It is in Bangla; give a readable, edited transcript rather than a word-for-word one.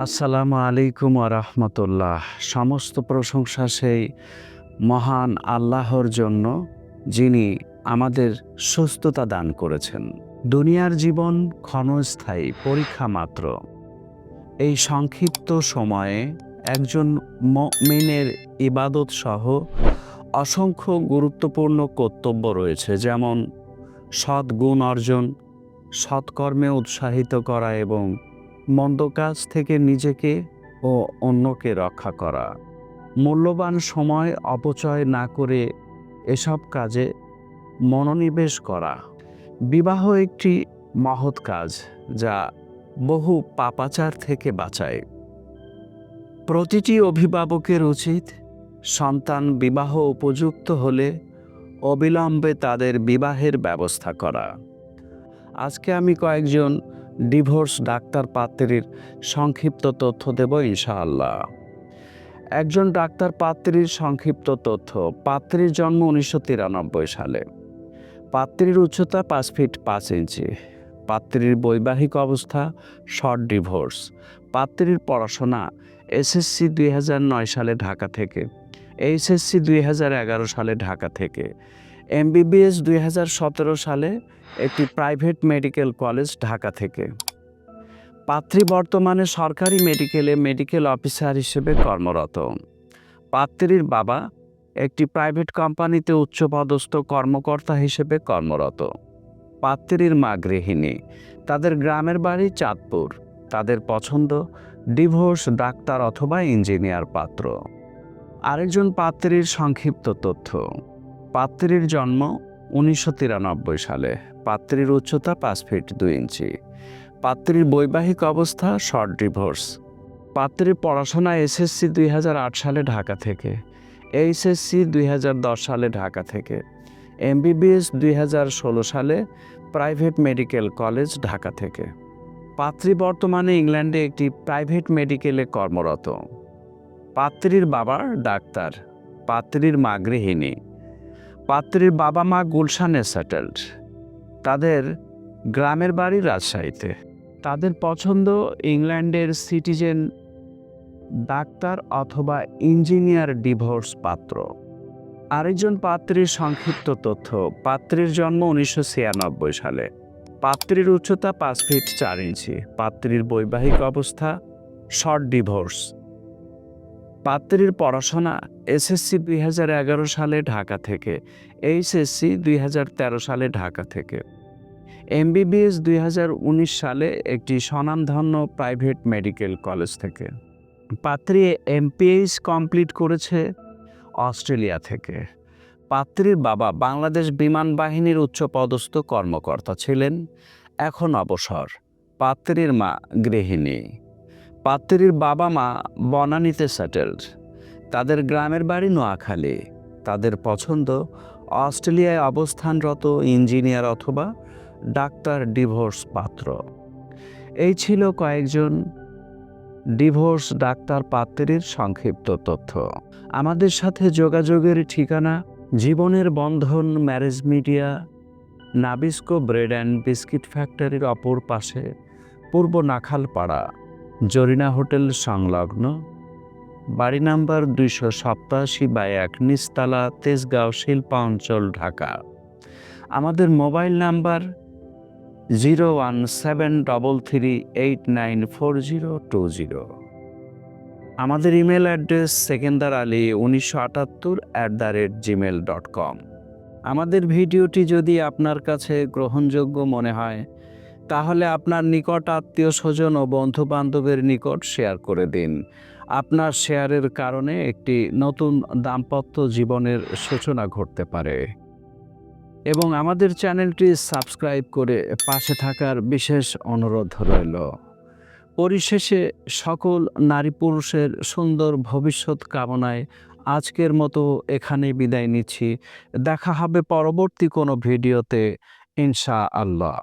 আসসালামু আলাইকুম ওয়া রাহমাতুল্লাহ। সমস্ত প্রশংসা সেই মহান আল্লাহর জন্য, যিনি আমাদের সুস্থতা দান করেছেন। দুনিয়ার জীবন ক্ষণস্থায়ী পরীক্ষা মাত্র। এই সংক্ষিপ্ত সময়ে একজন মুমিনের ইবাদত সহ অসংখ্য গুরুত্বপূর্ণ কর্তব্য রয়েছে, যেমন সদ্গুণ অর্জন, সৎকর্মে উৎসাহিত করা এবং মন্দ কাজ থেকে নিজেকে ও অন্যকে রক্ষা করা। মূল্যবান সময় অপচয় না করে এসব কাজে মনোনিবেশ করা। বিবাহ একটি মহৎ কাজ, যা বহু পাপাচার থেকে বাঁচায়। প্রতিটি অভিভাবকের উচিত সন্তান বিবাহ উপযুক্ত হলে অবিলম্বে তাদের বিবাহের ব্যবস্থা করা। আজকে আমি কয়েকজন ডিভোর্স ডাক্তার পাত্রীর সংক্ষিপ্ত তথ্য দেব ইনশাআল্লাহ। একজন ডাক্তার পাত্রীর সংক্ষিপ্ত তথ্য। পাত্রীর জন্ম 1993 সালে। পাত্রীর উচ্চতা 5 ফিট 5 ইঞ্চি। পাত্রীর বৈবাহিক অবস্থা শর্ট ডিভোর্স। পাত্রীর পড়াশোনা এসএসসি 2009 সালে ঢাকা থেকে, এইচএসসি 2011 সালে ঢাকা থেকে, এমবিবিএস 2017 সালে একটি প্রাইভেট মেডিকেল কলেজ ঢাকা থেকে। পাত্রী বর্তমানে সরকারি মেডিকেলে মেডিকেল অফিসার হিসেবে কর্মরত। পাত্রীর বাবা একটি প্রাইভেট কোম্পানিতে উচ্চপদস্থ কর্মকর্তা হিসেবে কর্মরত। পাত্রীর মা গৃহিণী। তাদের গ্রামের বাড়ি চাঁদপুর। তাদের পছন্দ ডিভোর্স ডাক্তার অথবা ইঞ্জিনিয়ার পাত্র। আরেকজন পাত্রীর সংক্ষিপ্ত তথ্য। পাত্রীর জন্ম 1993 সালে। পাত্রীর উচ্চতা 5 ফিট 2 ইঞ্চি। পাত্রীর বৈবাহিক অবস্থা শর্ট ডিভোর্স। পাত্রীর পড়াশোনা এসএসসি 2008 সালে ঢাকা থেকে, এইচএসসি 2010 সালে ঢাকা থেকে, এমবিবিএস 2016 সালে প্রাইভেট মেডিকেল কলেজ ঢাকা থেকে। পাত্রী বর্তমানে ইংল্যান্ডে একটি প্রাইভেট মেডিকেলে কর্মরত। পাত্রীর বাবা ডাক্তার। পাত্রীর মা গৃহিণী। পাত্রীর বাবা মা গুলশানে সেটেলড। তাদের গ্রামের বাড়ি রাজশাহীতে। তাদের পছন্দ ইংল্যান্ডের সিটিজেন ডাক্তার অথবা ইঞ্জিনিয়ার ডিভোর্স পাত্র। আরেকজন পাত্রীর সংক্ষিপ্ত তথ্য। পাত্রীর জন্ম 1996 সালে। পাত্রীর উচ্চতা 5 ফিট 4 ইঞ্চি। পাত্রীর বৈবাহিক অবস্থা শর্ট ডিভোর্স। পাত্রীর পড়াশোনা এসএসসি 2011 সালে ঢাকা থেকে, এইচএসসি 2013 সালে ঢাকা থেকে, এমবিবিএস 2019 সালে একটি স্বনামধন্য প্রাইভেট মেডিকেল কলেজ থেকে। পাত্রী এমপিএইচ কমপ্লিট করেছে অস্ট্রেলিয়া থেকে। পাত্রীর বাবা বাংলাদেশ বিমান বাহিনীর উচ্চপদস্থ কর্মকর্তা ছিলেন, এখন অবসর। পাত্রীর মা গৃহিণী। পাত্রীর বাবা মা বনানীতে সেটেলড। তাদের গ্রামের বাড়ি নোয়াখালী। তাদের পছন্দ অস্ট্রেলিয়ায় অবস্থানরত ইঞ্জিনিয়ার অথবা ডাক্তার ডিভোর্স পাত্র। এই ছিল কয়েকজন ডিভোর্স ডাক্তার পাত্রীর সংক্ষিপ্ত তথ্য। আমাদের সাথে যোগাযোগের ঠিকানা: জীবনের বন্ধন marriage media, Nabisco bread and biscuit ফ্যাক্টরির অপর পাশে, পূর্ব নাখালপাড়া, জরিনা হোটেল সংলগ্ন, বাড়ি নাম্বার 287/1, নিচতলা, তেজগাঁও, শিল্পা অঞ্চল, ঢাকা। আমাদের মোবাইল নাম্বার 01733894020। আমাদের ইমেল অ্যাড্রেস sekendarali1978@gmail.com। আমাদের ভিডিওটি যদি আপনার কাছে গ্রহণযোগ্য মনে হয়, তাহলে আপনার নিকট আত্মীয় স্বজন ও বন্ধু বান্ধবের নিকট শেয়ার করে দিন। আপনার শেয়ারের কারণে একটি নতুন দাম্পত্য জীবনের সূচনা ঘটতে পারে। এবং আমাদের চ্যানেলটি সাবস্ক্রাইব করে পাশে থাকার বিশেষ অনুরোধ রইল। পরিশেষে সকল নারী পুরুষের সুন্দর ভবিষ্যৎ কামনায় আজকের মতো এখানে বিদায় নিচ্ছি। দেখা হবে পরবর্তী কোনো ভিডিওতে ইনশাআল্লাহ।